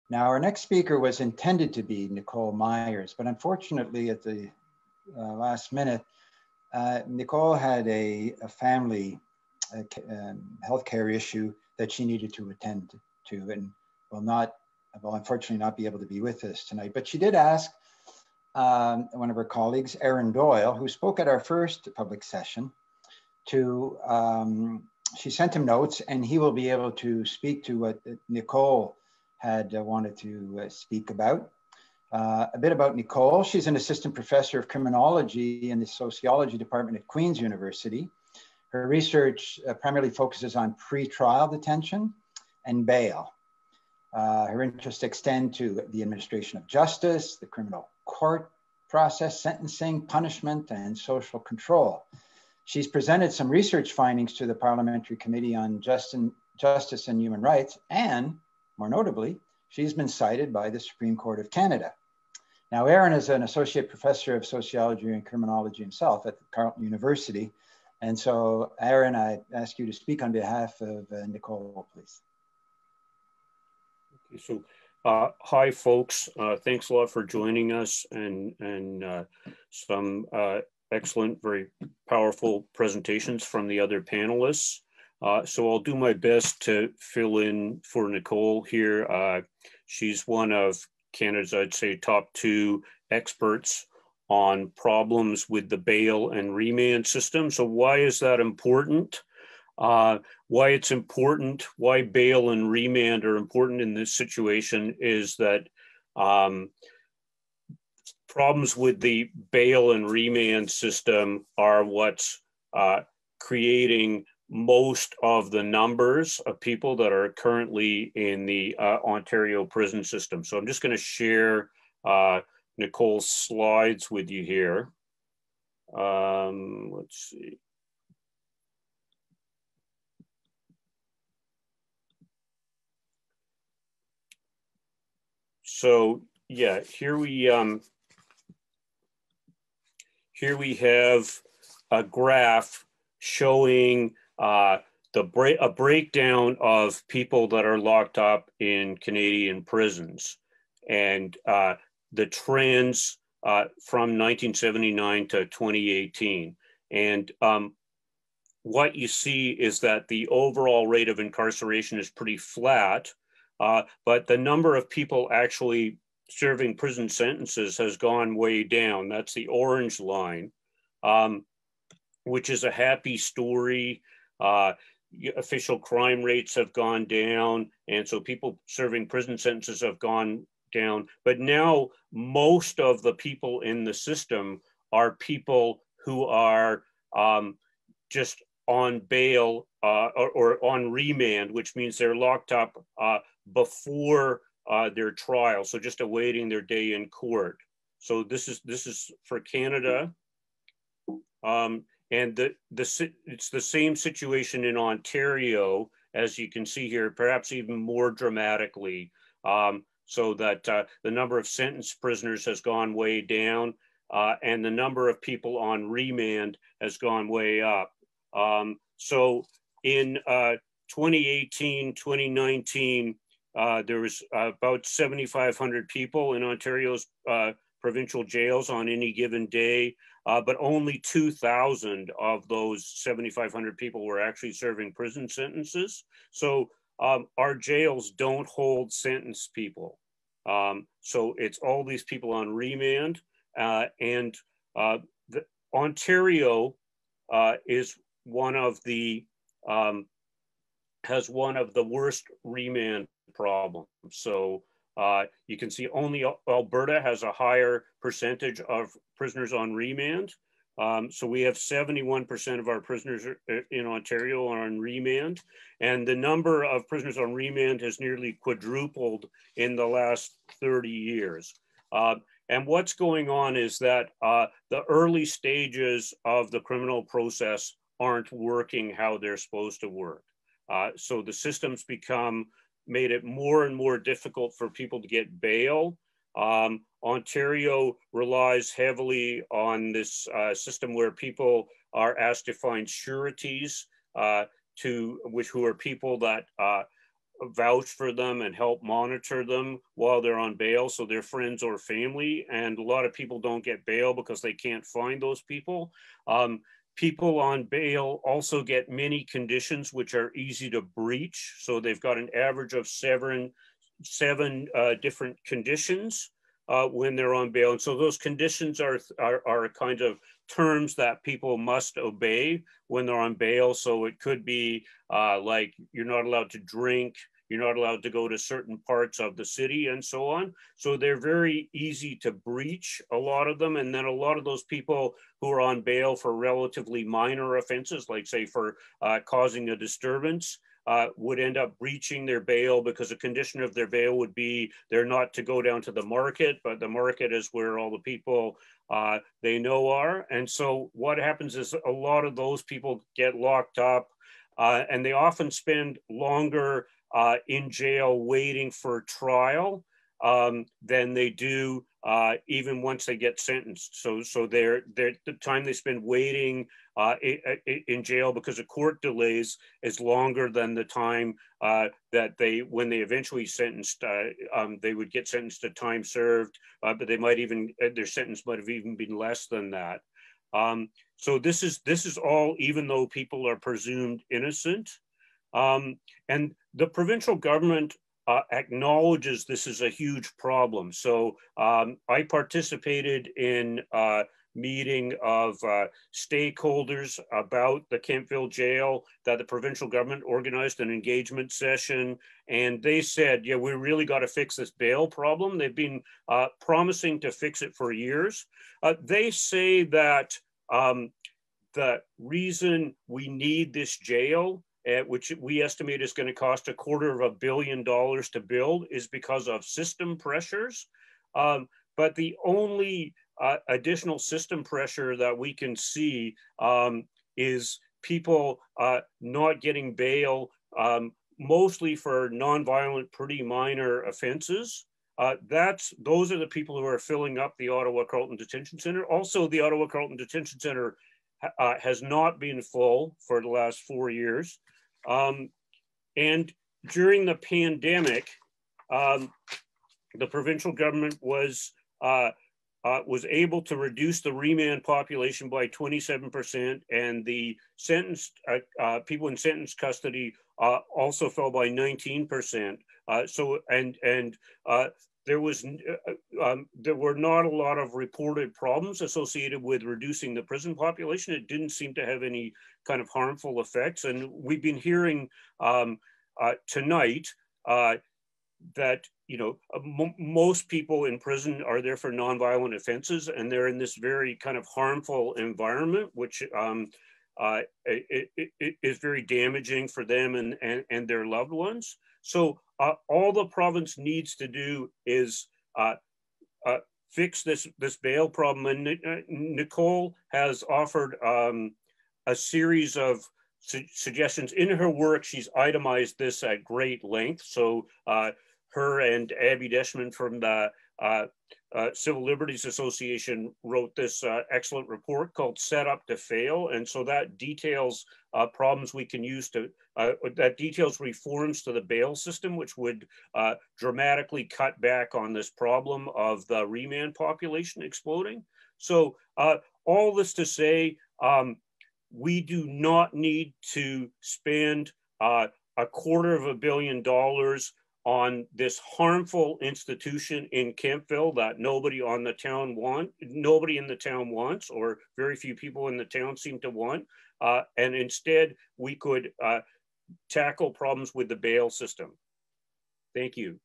Now, our next speaker was intended to be Nicole Myers, but unfortunately at the last minute, Nicole had a family healthcare issue that she needed to attend to and will unfortunately not be able to be with us tonight. But she did ask one of her colleagues, Aaron Doyle, who spoke at our first public session, she sent him notes, and he will be able to speak to what Nicole had wanted to speak about. A bit about Nicole. She's an assistant professor of criminology in the sociology department at Queen's University. Her research primarily focuses on pre-trial detention and bail. Her interests extend to the administration of justice, the criminal court process, sentencing, punishment, and social control. She's presented some research findings to the Parliamentary Committee on Justice and Human Rights, and more notably, she's been cited by the Supreme Court of Canada. Now, Aaron is an associate professor of sociology and criminology himself at Carleton University. And so, Aaron, I ask you to speak on behalf of Nicole, please. Okay, so, hi, folks. Thanks a lot for joining us and some excellent, very powerful presentations from the other panelists. So I'll do my best to fill in for Nicole here. She's one of Canada's, I'd say, top 2 experts on problems with the bail and remand system. So why is that important? Why it's important, why bail and remand are important in this situation is that problems with the bail and remand system are what's creating most of the numbers of people that are currently in the Ontario prison system. So I'm just going to share Nicole's slides with you here. Let's see. So yeah, here we have a graph showing a breakdown of people that are locked up in Canadian prisons and the trends from 1979 to 2018. And what you see is that the overall rate of incarceration is pretty flat, but the number of people actually serving prison sentences has gone way down. That's the orange line, which is a happy story. Official crime rates have gone down, and so people serving prison sentences have gone down. But now most of the people in the system are people who are just on bail or on remand, which means they're locked up before their trial, so just awaiting their day in court. So this is for Canada, and it's the same situation in Ontario, as you can see here, perhaps even more dramatically. So that the number of sentenced prisoners has gone way down, and the number of people on remand has gone way up. So in 2018, 2019, there was about 7,500 people in Ontario's provincial jails on any given day, but only 2,000 of those 7,500 people were actually serving prison sentences. So our jails don't hold sentenced people. So it's all these people on remand, and Ontario is one of the has one of the worst remand problems. So you can see only Alberta has a higher percentage of prisoners on remand. So we have 71% of our prisoners in Ontario are on remand, and the number of prisoners on remand has nearly quadrupled in the last 30 years. And what's going on is that the early stages of the criminal process aren't working how they're supposed to work. So the system's made it more and more difficult for people to get bail. Ontario relies heavily on this system where people are asked to find sureties, who are people that vouch for them and help monitor them while they're on bail, so they're friends or family. And a lot of people don't get bail because they can't find those people. People on bail also get many conditions which are easy to breach. So they've got an average of seven different conditions when they're on bail. And so those conditions are kind of terms that people must obey when they're on bail. So it could be like you're not allowed to drink, you're not allowed to go to certain parts of the city and so on. So they're very easy to breach, a lot of them. And then a lot of those people who are on bail for relatively minor offenses, like say for causing a disturbance, would end up breaching their bail because a condition of their bail would be they're not to go down to the market, but the market is where all the people they know are. And so what happens is a lot of those people get locked up and they often spend longer in jail waiting for trial than they do even once they get sentenced. So the time they spend waiting in jail because of court delays is longer than the time that when they eventually sentenced, they would get sentenced to time served, but they might even, their sentence might have even been less than that. So this is all, even though people are presumed innocent. And the provincial government acknowledges this is a huge problem. So I participated in a meeting of stakeholders about the Kemptville jail that the provincial government organized, an engagement session. And they said, yeah, we really got to fix this bail problem. They've been promising to fix it for years. They say that the reason we need this jail, which we estimate is going to cost $250 million to build, is because of system pressures. But the only additional system pressure that we can see is people not getting bail, mostly for nonviolent, pretty minor offenses. Those are the people who are filling up the Ottawa Carleton Detention Center. Also, the Ottawa Carleton Detention Center has not been full for the last 4 years. And during the pandemic, the provincial government was able to reduce the remand population by 27%, and the sentenced people in sentenced custody also fell by 19%. There were not a lot of reported problems associated with reducing the prison population. It didn't seem to have any kind of harmful effects. And we've been hearing tonight that, you know, most people in prison are there for nonviolent offenses, and they're in this very kind of harmful environment, which it is very damaging for them and their loved ones. So all the province needs to do is fix this bail problem. And Nicole has offered a series of suggestions. In her work, she's itemized this at great length. So her and Abby Deschman from the Civil Liberties Association wrote this excellent report called Set Up to Fail. And so that details problems we can use to, that details reforms to the bail system, which would dramatically cut back on this problem of the remand population exploding. So all this to say, we do not need to spend $250 million on this harmful institution in Kemptville that nobody in the town wants, or very few people in the town seem to want. And instead, we could tackle problems with the bail system. Thank you.